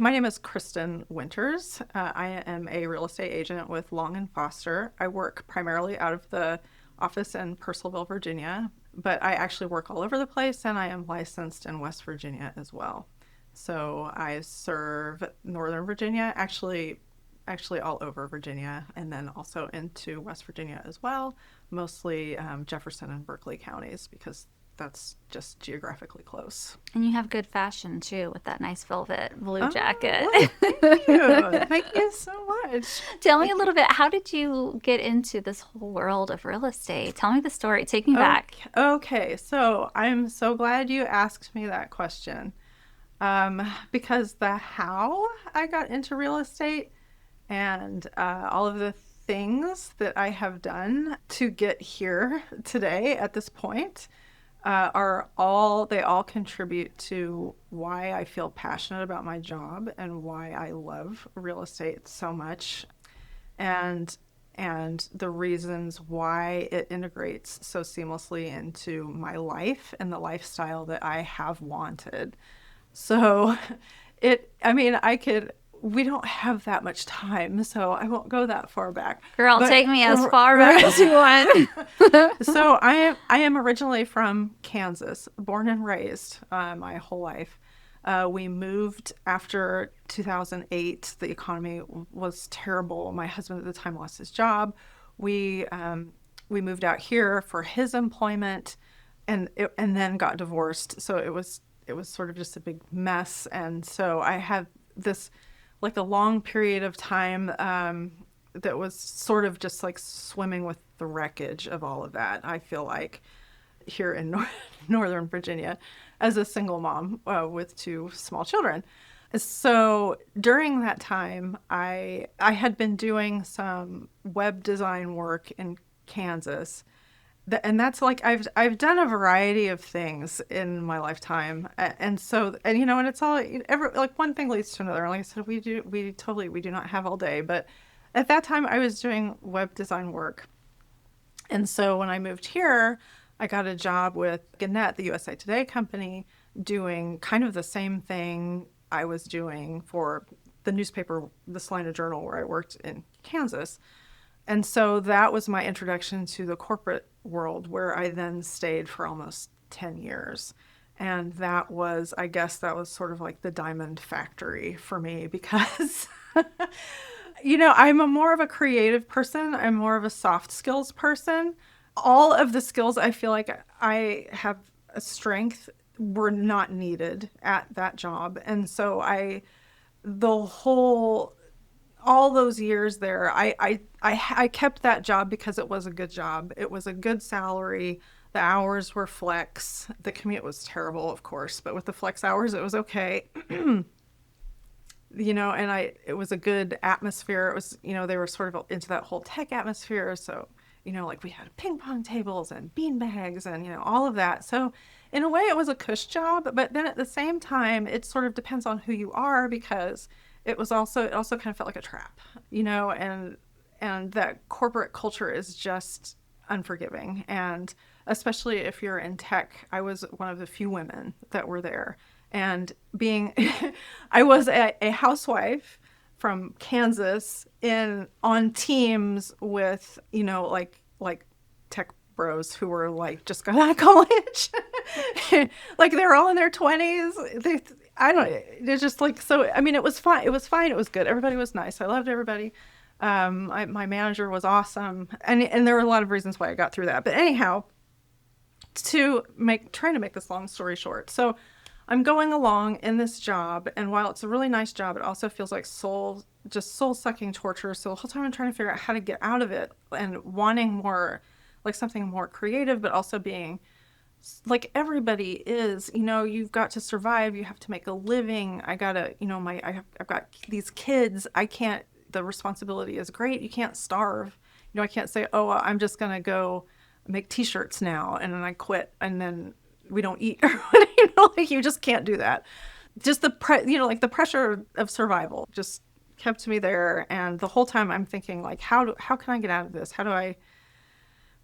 My name is Kristen Winters. I am a real estate agent with Long and Foster. I work primarily out of the office in Purcellville, Virginia, but I actually work all over the place and I am licensed in West Virginia as well. So I serve Northern Virginia, actually all over Virginia, and then also into West Virginia as well, mostly Jefferson and Berkeley counties because that's just geographically close. And you have good fashion too with that nice velvet blue Oh, jacket. well, thank you. Thank you so much. Tell me a Thank you. little bit, how did you get into this whole world of real estate? Tell me the story. Take me back. Okay, so I'm so glad you asked me that question. Because the how I got into real estate and all of the things that I have done to get here today at this point they all contribute to why I feel passionate about my job and why I love real estate so much and and the reasons why it integrates so seamlessly into my life and the lifestyle that I have wanted. So I mean, we don't have that much time, so I won't go that far back. Girl, But take me as far back as you want. so I am originally from Kansas, born and raised my whole life. We moved after 2008. The economy was terrible. My husband at the time lost his job. We moved out here for his employment, and then got divorced. So it was sort of just a big mess. And so I had this like a long period of time that was sort of just like swimming with the wreckage of all of that. I feel like here in Northern Virginia as a single mom with two small children. So during that time, I had been doing some web design work in Kansas. And that's like I've done a variety of things in my lifetime, and so and it's all like one thing leads to another. Like I said, we do not have all day, but at that time I was doing web design work, and so when I moved here, I got a job with Gannett, the USA Today company, doing kind of the same thing I was doing for the newspaper, the Salina Journal, where I worked in Kansas. And so that was my introduction to the corporate world, where I then stayed for almost 10 years. And I guess that was sort of like the diamond factory for me because I'm more of a creative person. I'm more of a soft skills person. All of the skills I feel like I have a strength were not needed at that job. And so the whole, all those years there, I kept that job because it was a good job. It was a good salary. The hours were flex. The commute was terrible, of course, but with the flex hours, it was okay. It was a good atmosphere. It was, they were sort of into that whole tech atmosphere. So, like we had ping pong tables and bean bags and, all of that. So in a way it was a cush job, but then at the same time, it sort of depends on who you are because it also kind of felt like a trap, and that corporate culture is just unforgiving. And especially if you're in tech, I was one of the few women that were there. And I was a housewife from Kansas on teams with, like tech bros who were like just got out of college. Like they were all in their 20s. I don't know. It's just like, so, I mean, it was fine. It was fine. It was good. Everybody was nice. I loved everybody. My manager was awesome. And there were a lot of reasons why I got through that. But anyhow, trying to make this long story short. So I'm going along in this job, and while it's a really nice job, it also feels like soul-sucking torture. So the whole time I'm trying to figure out how to get out of it and wanting more, like something more creative, but also being like everybody is, you've got to survive. You have to make a living. I've got these kids. The responsibility is great. You can't starve. I can't say, oh, well, I'm just going to go make t-shirts now and then I quit and then we don't eat. Like you just can't do that. Just the pressure of survival just kept me there. And the whole time I'm thinking like, how can I get out of this?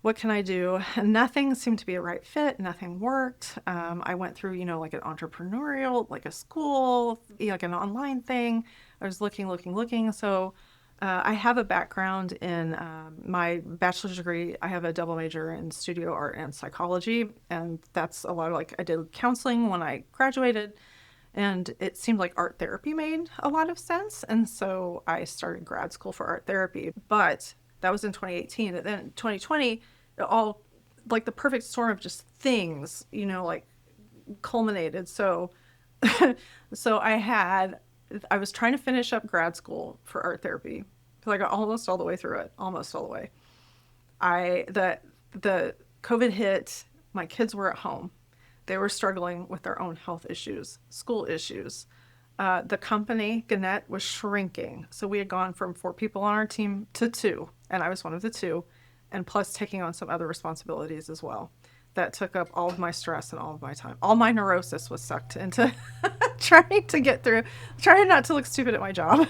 what can I do? And nothing seemed to be a right fit. Nothing worked. I went through, like an entrepreneurial, like a school, like an online thing. I was looking. So I have a background in my bachelor's degree. I have a double major in studio art and psychology. And that's a lot of like, I did counseling when I graduated. And it seemed like art therapy made a lot of sense. And so I started grad school for art therapy. But that was in 2018. And then in 2020, it all like the perfect storm of just things, like culminated. So, so I was trying to finish up grad school for art therapy because I got almost all the way through it, almost all the way. The COVID hit, my kids were at home. They were struggling with their own health issues, school issues. The company, Gannett, was shrinking. So we had gone from 4 people on our team to 2, and I was one of the 2, and plus taking on some other responsibilities as well. That took up all of my stress and all of my time. All my neurosis was sucked into trying to get through, trying not to look stupid at my job.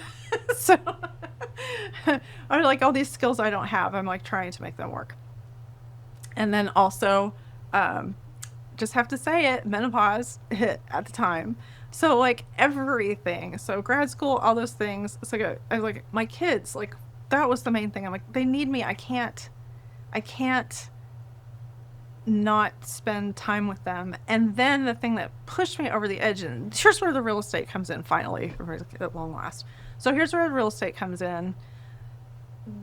So I'm like, all these skills I don't have, I'm like trying to make them work. And then also, just have to say it, menopause hit at the time. So like everything. So grad school, all those things. It's like I was like my kids, like that was the main thing. I'm like, they need me. I can't not spend time with them. And then the thing that pushed me over the edge, and here's where the real estate comes in finally, at long last. So here's where the real estate comes in.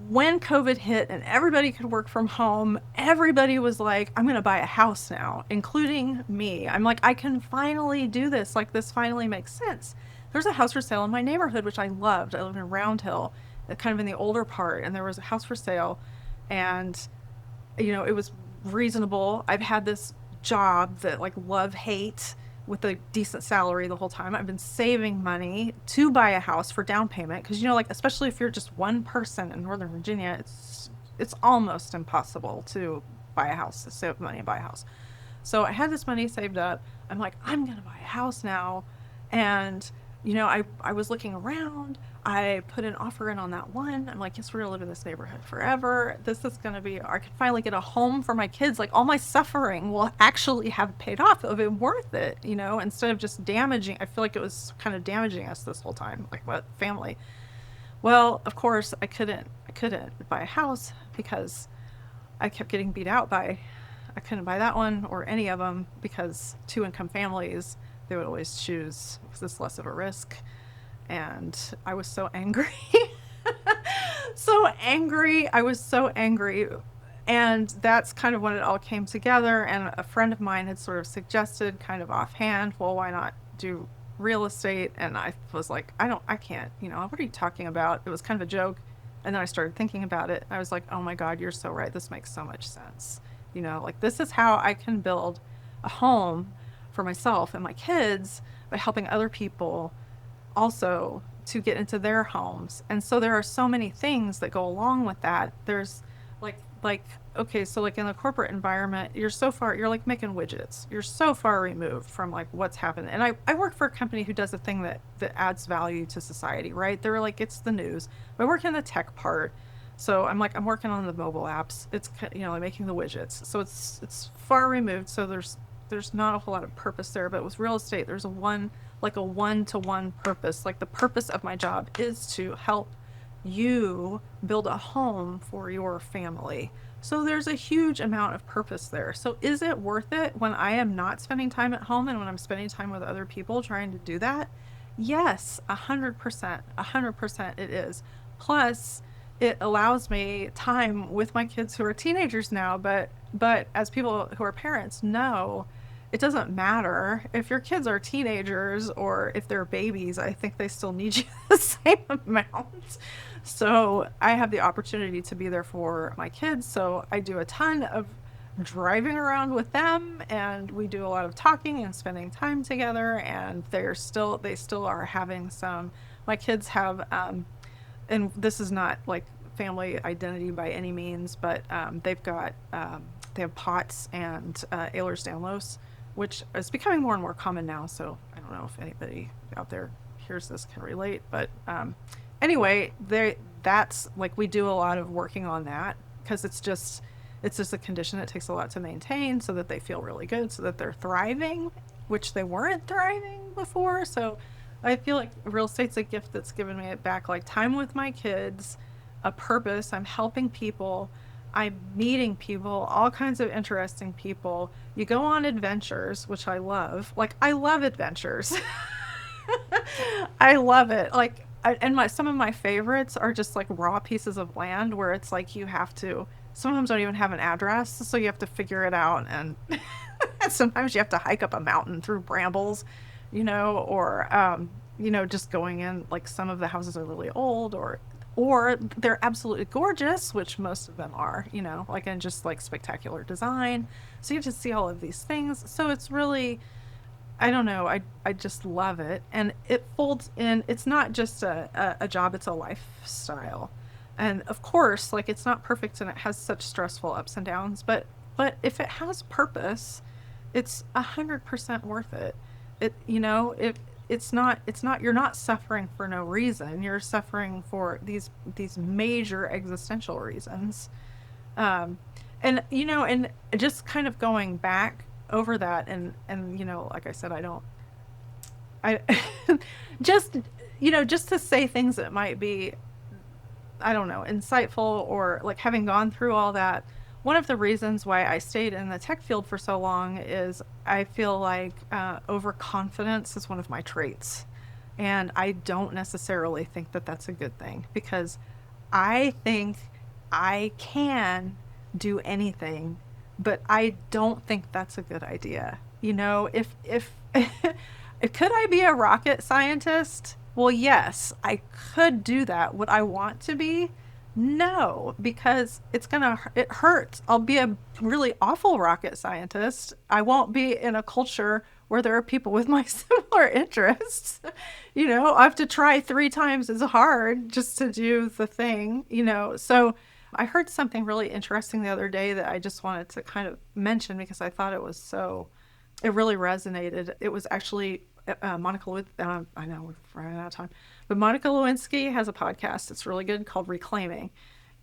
When COVID hit and everybody could work from home, everybody was like, I'm going to buy a house now, including me. I'm like, I can finally do this. Like, this finally makes sense. There's a house for sale in my neighborhood, which I loved. I lived in Round Hill, kind of in the older part, and there was a house for sale. And, it was reasonable. I've had this job that, like, love, hate, with a decent salary the whole time. I've been saving money to buy a house for down payment because like especially if you're just one person in Northern Virginia, it's almost impossible to buy a house, to save money and buy a house. So I had this money saved up. I'm like, I'm gonna buy a house now, and I was looking around. I put an offer in on that one. I'm like, yes, we're gonna live in this neighborhood forever. This is gonna be, I could finally get a home for my kids. Like, all my suffering will actually have paid off. It'll be worth it, instead of just damaging. I feel like it was kind of damaging us this whole time, like what family. Well, of course, I couldn't buy a house because I kept getting beat out I couldn't buy that one or any of them because 2-income families, they would always choose because it's less of a risk. And I was so angry. So angry. I was so angry. And that's kind of when it all came together. And a friend of mine had sort of suggested, kind of offhand, well, why not do real estate? And I was like, I can't, what are you talking about? It was kind of a joke. And then I started thinking about it. I was like, oh my God, you're so right. This makes so much sense. Like, this is how I can build a home for myself and my kids by helping other people also to get into their homes. And so there are so many things that go along with that. There's like okay, so like in the corporate environment, you're like making widgets. You're so far removed from like what's happening. And I work for a company who does a thing that adds value to society, right? They're like, it's the news. I work in the tech part. So I'm working on the mobile apps. It's like making the widgets. So it's far removed. So there's not a whole lot of purpose there. But with real estate, there's a one-to-one purpose. Like, the purpose of my job is to help you build a home for your family. So there's a huge amount of purpose there. So is it worth it when I am not spending time at home and when I'm spending time with other people trying to do that? Yes, 100%. 100% it is. Plus, it allows me time with my kids who are teenagers now, but as people who are parents know, it doesn't matter if your kids are teenagers or if they're babies. I think they still need you the same amount. So I have the opportunity to be there for my kids. So I do a ton of driving around with them, and we do a lot of talking and spending time together. And they still are having some. My kids have, and this is not like family identity by any means, but they have POTS and Ehlers-Danlos, which is becoming more and more common now. So I don't know if anybody out there hears this can relate, but anyway, that's like, we do a lot of working on that because It's just a condition that takes a lot to maintain so that they feel really good, so that they're thriving, which they weren't thriving before. So I feel like real estate's a gift that's given me it back, like time with my kids, a purpose. I'm helping people. I'm meeting people, all kinds of interesting people. You go on adventures, which I love. Like, I love adventures. I love it. Like, and some of my favorites are just like raw pieces of land where it's like you have to, sometimes don't even have an address, so you have to figure it out. And sometimes you have to hike up a mountain through brambles, or, just going in, like some of the houses are really old, or they're absolutely gorgeous, which most of them are, like, and just like spectacular design. So you get to see all of these things. So it's really, I don't know, I just love it. And it folds in, it's not just a job, it's a lifestyle. And of course, like, it's not perfect and it has such stressful ups and downs, but if it has purpose, it's 100% worth it. It's not you're not suffering for no reason. You're suffering for these major existential reasons. Um, and just kind of going back over that, and like I said, I just just to say things that might be, I don't know, insightful, or like, having gone through all that, one of the reasons why I stayed in the tech field for so long is I feel like overconfidence is one of my traits. And I don't necessarily think that that's a good thing, because I think I can do anything, but I don't think that's a good idea. If could I be a rocket scientist? Well, yes, I could do that. Would I want to be? No, because it hurts. I'll be a really awful rocket scientist. I won't be in a culture where there are people with my similar interests. I have to try 3 times as hard just to do the thing. So I heard something really interesting the other day that I just wanted to kind of mention, because I thought it really resonated. It was actually Monica Lewinsky. I know we're running out of time, but Monica Lewinsky has a podcast. It's really good, called Reclaiming.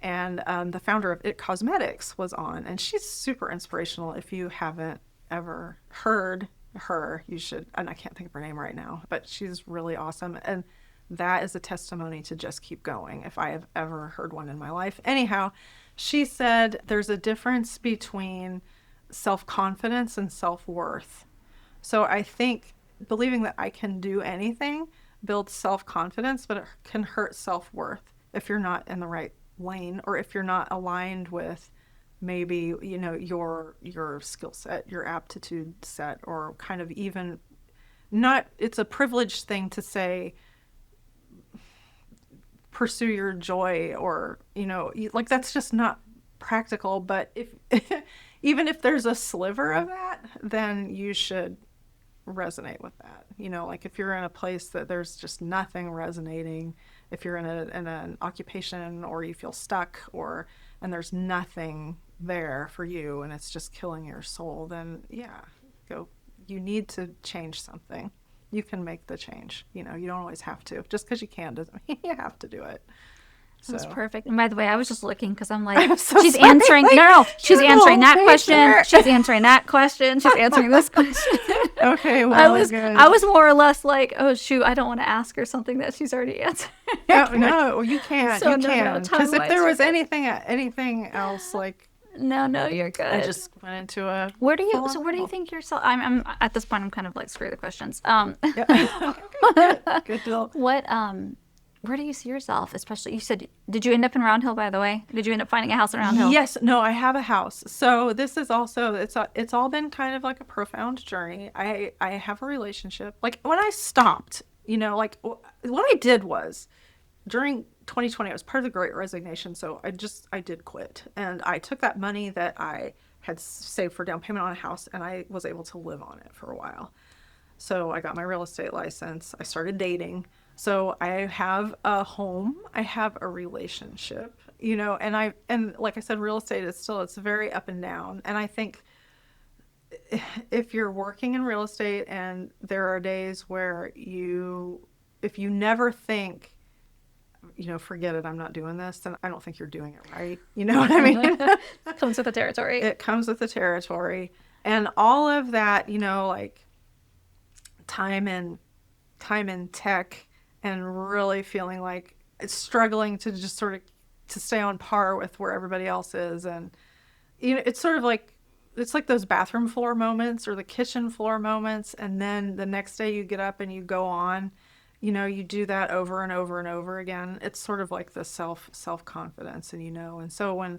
And the founder of It Cosmetics was on, and she's super inspirational. If you haven't ever heard her, you should. And I can't think of her name right now, but she's really awesome. And that is a testimony to just keep going, if I have ever heard one in my life. Anyhow, she said there's a difference between self-confidence and self-worth. So I think believing that I can do anything builds self-confidence, but it can hurt self-worth if you're not in the right lane, or if you're not aligned with maybe, your skill set, your aptitude set, or kind of even not, it's a privileged thing to say, pursue your joy, or, like, that's just not practical. But if even if there's a sliver of that, then you should resonate with that. Like, if you're in a place that there's just nothing resonating, if you're in an occupation, or you feel stuck, and there's nothing there for you, and it's just killing your soul, then yeah, you need to change something. You can make the change. You don't always have to. Just because you can doesn't mean you have to do it. That's perfect. And by the way, I was just looking because I'm like, I'm so she's sorry. answering. Like, no, she's answering that question. There. She's answering that question. She's answering this question. Okay, well, I was more or less like, oh shoot, I don't want to ask her something that she's already answered. No, you can't. So you can't. Because if there was anything else, like. No, you're good. I just went into a. Where do you think yourself? I'm at this point. I'm kind of like, screw the questions. Good deal. Where do you see yourself? Especially, you said, did you end up in Round Hill? By the way, did you end up finding a house in Round Hill? Yes. No, I have a house. So this is also it's all been kind of like a profound journey. I have a relationship. Like, when I stopped, like, what I did was, during 2020, I was part of the Great Resignation, so I did quit. And I took that money that I had saved for down payment on a house, and I was able to live on it for a while. So I got my real estate license. I started dating. So I have a home. I have a relationship, and like I said, real estate it's very up and down. And I think if you're working in real estate, and there are days where if you never think forget it, I'm not doing this, then I don't think you're doing it right. You know what I mean? Comes with the territory. It comes with the territory. And all of that, like time in tech, and really feeling like it's struggling to just sort of to stay on par with where everybody else is. And it's sort of like it's like those bathroom floor moments or the kitchen floor moments, and then the next day you get up and you go on, you do that over and over and over again. It's sort of like the self confidence. And so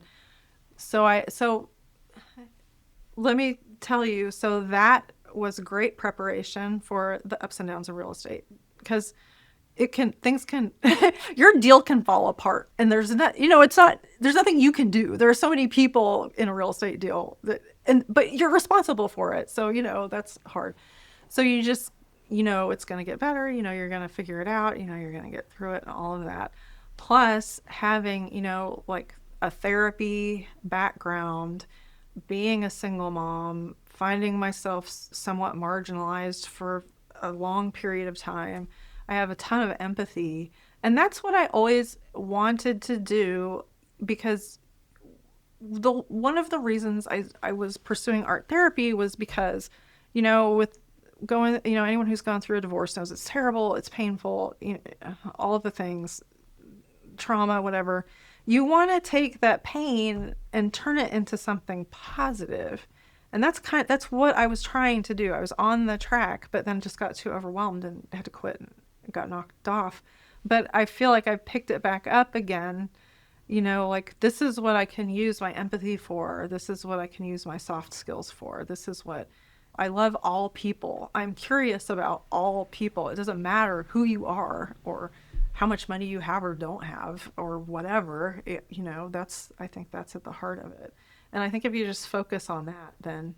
let me tell you, so that was great preparation for the ups and downs of real estate, because things can your deal can fall apart, and there's nothing you can do. There are so many people in a real estate deal but you're responsible for it. So, that's hard. So you just, it's going to get better, you're going to figure it out, you're going to get through it and all of that. Plus having, like a therapy background, being a single mom, finding myself somewhat marginalized for a long period of time. I have a ton of empathy, and that's what I always wanted to do, because one of the reasons I was pursuing art therapy was because, with going, anyone who's gone through a divorce knows it's terrible, it's painful, all of the things, trauma, whatever. You want to take that pain and turn it into something positive. And that's what I was trying to do. I was on the track, but then just got too overwhelmed and had to quit and got knocked off. But I feel like I picked it back up again. Like, this is what I can use my empathy for. This is what I can use my soft skills for. This is what I love. All people. I'm curious about all people. It doesn't matter who you are or how much money you have or don't have or whatever. I think that's at the heart of it. And I think if you just focus on that, then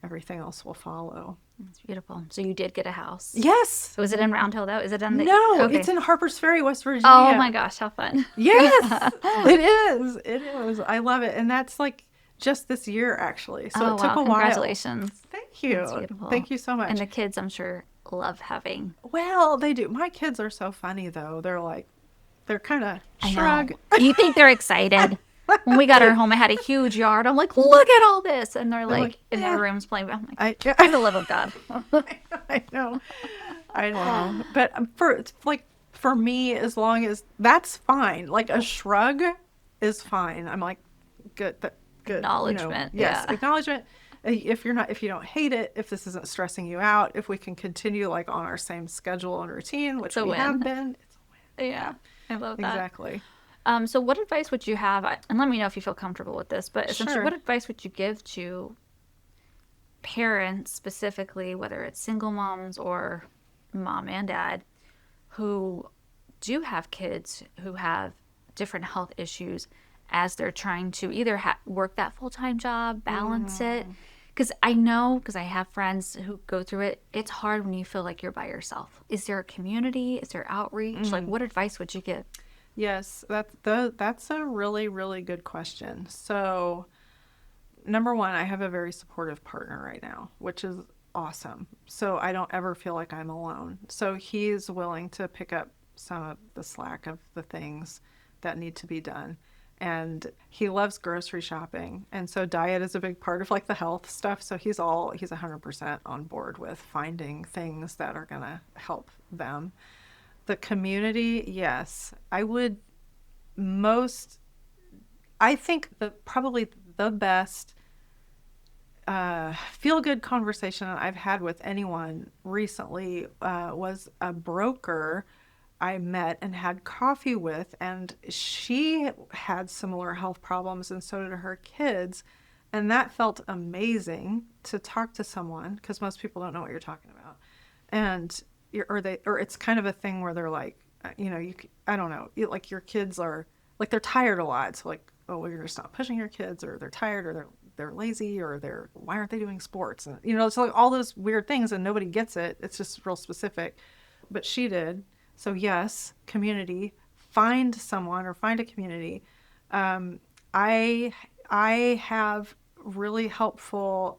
everything else will follow. It's beautiful. So you did get a house. Yes. So is it in Round Hill, though? Is it in the... No, okay. It's in Harpers Ferry, West Virginia. Oh my gosh, how fun. Yes, it is. It is. I love it. And that's like just this year, actually. So it took a while. Congratulations. Thank you. That's beautiful. Thank you so much. And the kids, I'm sure, love having... Well, they do. My kids are so funny, though. They're kind of shrug. You think they're excited? When we got our home, I had a huge yard. I'm like, look at all this. And they're like in their rooms playing. I'm like, for the love of God. I know. But for me, as long as that's fine, like a shrug is fine. I'm like, good. Acknowledgement. Yes. Acknowledgement. If you don't hate it, if this isn't stressing you out, if we can continue like on our same schedule and routine, which we have been, it's a win. Yeah. I love that. Exactly. So what advice would you have, and let me know if you feel comfortable with this, but essentially what advice would you give to parents specifically, whether it's single moms or mom and dad, who do have kids who have different health issues as they're trying to either work that full-time job, balance it? Because I know, because I have friends who go through it, it's hard when you feel like you're by yourself. Is there a community? Is there outreach? Like, what advice would you give? Yes, that's a really, really good question. So, number one, I have a very supportive partner right now, which is awesome. So I don't ever feel like I'm alone. So he's willing to pick up some of the slack of the things that need to be done. And he loves grocery shopping. And so diet is a big part of like the health stuff. So he's 100% on board with finding things that are going to help them. The community, yes. I think probably the best feel-good conversation I've had with anyone recently was a broker I met and had coffee with, and she had similar health problems, and so did her kids. And that felt amazing to talk to someone, because most people don't know what you're talking about. And or it's kind of a thing where they're like, I don't know, like your kids are like, they're tired a lot. So like, oh, well, you're just not pushing your kids, or they're tired, or they're lazy, or why aren't they doing sports? And, it's like all those weird things, and nobody gets it. It's just real specific, but she did. So yes, community, find someone or find a community. I have really helpful,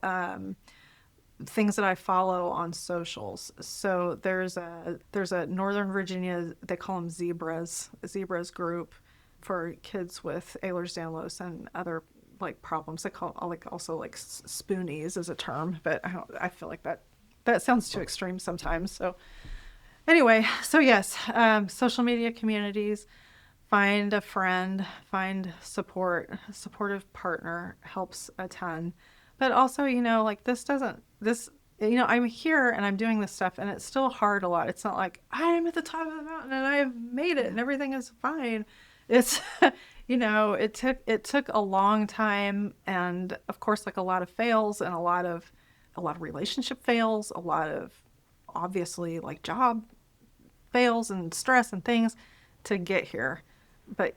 things that I follow on socials. So there's a Northern Virginia, they call them zebras group for kids with Ehlers-Danlos and other like problems. They call like also like spoonies is a term, but I feel like that sounds too extreme sometimes. So anyway, so yes, social media communities, find a friend, find a supportive partner helps a ton. But also, like I'm here and I'm doing this stuff and it's still hard a lot. It's not like I'm at the top of the mountain and I've made it and everything is fine. It's, it took a long time, and of course, like a lot of fails and a lot of relationship fails, a lot of obviously like job fails and stress and things to get here. But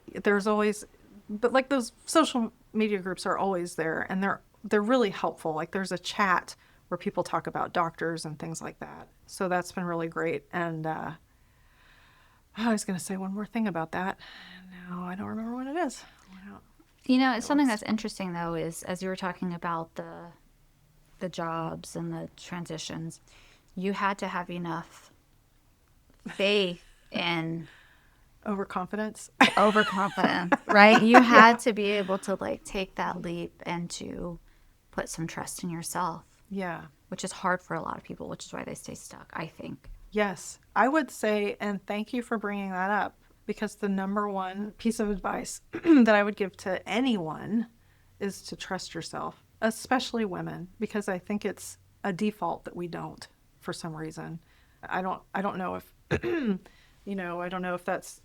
like those social media groups are always there, and they're really helpful. Like there's a chat where people talk about doctors and things like that. So that's been really great. And I was going to say one more thing about that. No, I don't remember what it is. It's something that's interesting though is as you were talking about the jobs and the transitions, you had to have enough faith in overconfidence, right? You had to be able to like take that leap and to put some trust in yourself. Yeah. Which is hard for a lot of people, which is why they stay stuck, I think. Yes, I would say, and thank you for bringing that up, because the number one piece of advice that I would give to anyone is to trust yourself, especially women, because I think it's a default that we don't for some reason. I don't know if, I don't know if that's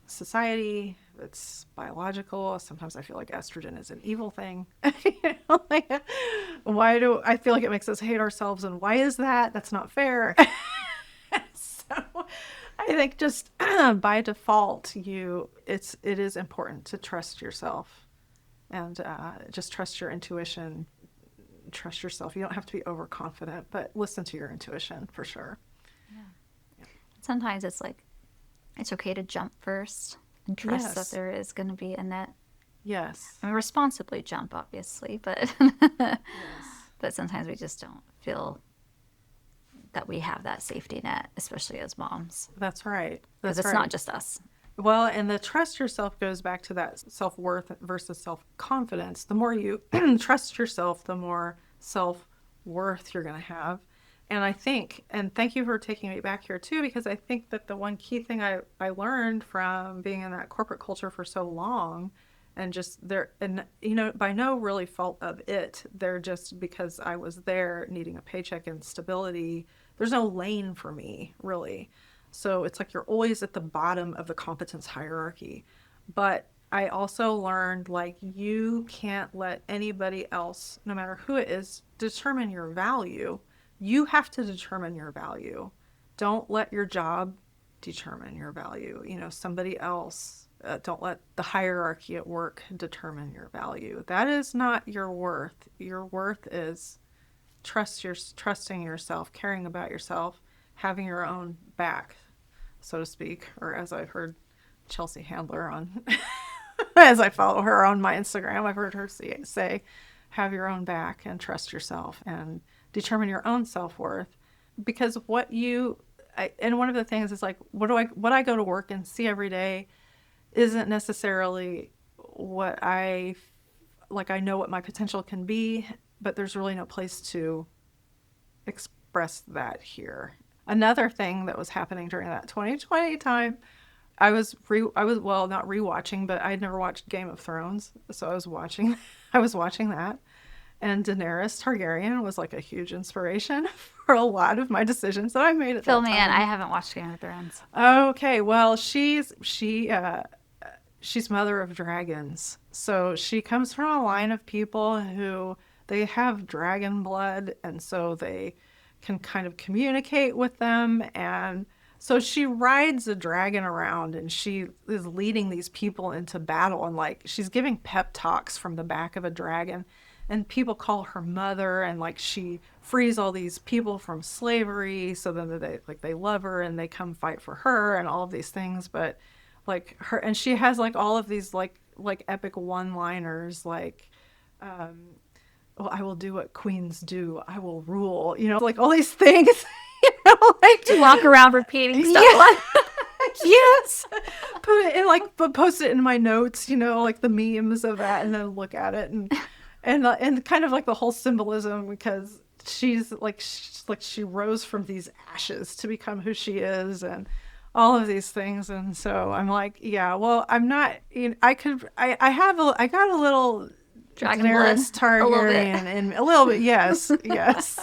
society, it's biological. Sometimes I feel like estrogen is an evil thing. Like, why do I feel like it makes us hate ourselves, and why is that? That's not fair. So I think just by default, it is important to trust yourself and just trust your intuition, trust yourself. You don't have to be overconfident, but listen to your intuition for sure. Yeah. Sometimes it's like, it's okay to jump first and trust that there is going to be a net. Yes. I mean, responsibly jump, obviously, but yes. But sometimes we just don't feel that we have that safety net, especially as moms. That's right. Because it's not just us. Well, and the trust yourself goes back to that self-worth versus self-confidence. The more you trust yourself, the more self-worth you're going to have. And I think, and thank you for taking me back here too, because I think that the one key thing I learned from being in that corporate culture for so long, and just there, and by no really fault of it, they're just because I was there needing a paycheck and stability. There's no lane for me, really. So it's like you're always at the bottom of the competence hierarchy. But I also learned, like, you can't let anybody else, no matter who it is, determine your value. You have to determine your value. Don't let your job determine your value. Somebody else, don't let the hierarchy at work determine your value. That is not your worth. Your worth is trusting yourself, caring about yourself, having your own back, so to speak, or as I've heard Chelsea Handler on, as I follow her on my Instagram, I've heard her say, have your own back and trust yourself and determine your own self-worth. Because and one of the things is like, what I go to work and see every day isn't necessarily what I know what my potential can be, but there's really no place to express that here. Another thing that was happening during that 2020 time, I was not rewatching, but I'd never watched Game of Thrones, so I was watching that. And Daenerys Targaryen was like a huge inspiration for a lot of my decisions that I made at that time. I haven't watched Game of Thrones. Okay, well, she's mother of dragons. So she comes from a line of people who they have dragon blood, and so they can kind of communicate with them. And so she rides a dragon around, and she is leading these people into battle, and like she's giving pep talks from the back of a dragon. And people call her mother, and like she frees all these people from slavery. So then they love her and they come fight for her and all of these things. But like her, and she has like all of these like epic one-liners, like well, I will do what queens do. I will rule, like all these things, like to walk around repeating stuff yeah. like yes, put it in but post it in my notes, like the memes of that, and then look at it and kind of like the whole symbolism, because she's like she rose from these ashes to become who she is, and all of these things. And so I'm like, yeah, well, I'm not, I got a little Dragon Daenerys blood, Targaryen and a little bit, yes, yes.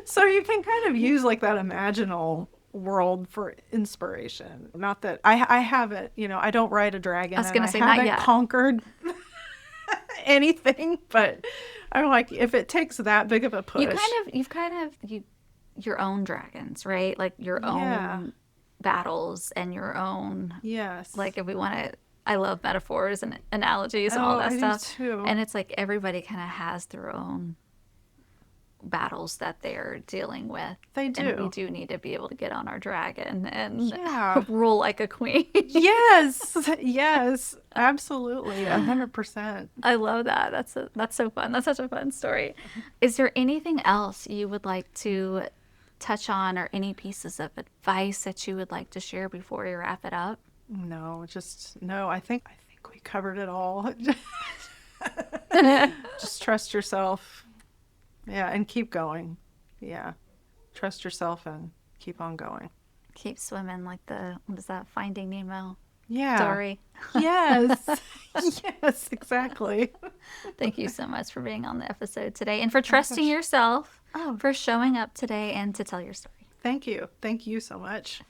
So you can kind of use like that imaginal world for inspiration. Not that I haven't, I don't ride a dragon. I was going to say, I not haven't yet. conquered anything, but I'm like, if it takes that big of a push. You've kind of your own dragons, right? Like your own battles and your own. Yes. Like if we want to, I love metaphors and analogies and all that stuff. Do too. And it's like everybody kind of has their own battles that they're dealing with. They do. And we do need to be able to get on our dragon and rule like a queen. Yes. Yes. Absolutely. 100%. I love that. That's so fun. That's such a fun story. Is there anything else you would like to touch on, or any pieces of advice that you would like to share before we wrap it up? No, I think we covered it all. Just trust yourself. Yeah, and keep going. Yeah. Trust yourself and keep on going. Keep swimming like what is that, Finding Nemo story? Yes. Yes, exactly. Thank you so much for being on the episode today and for trusting yourself, for showing up today and to tell your story. Thank you. Thank you so much.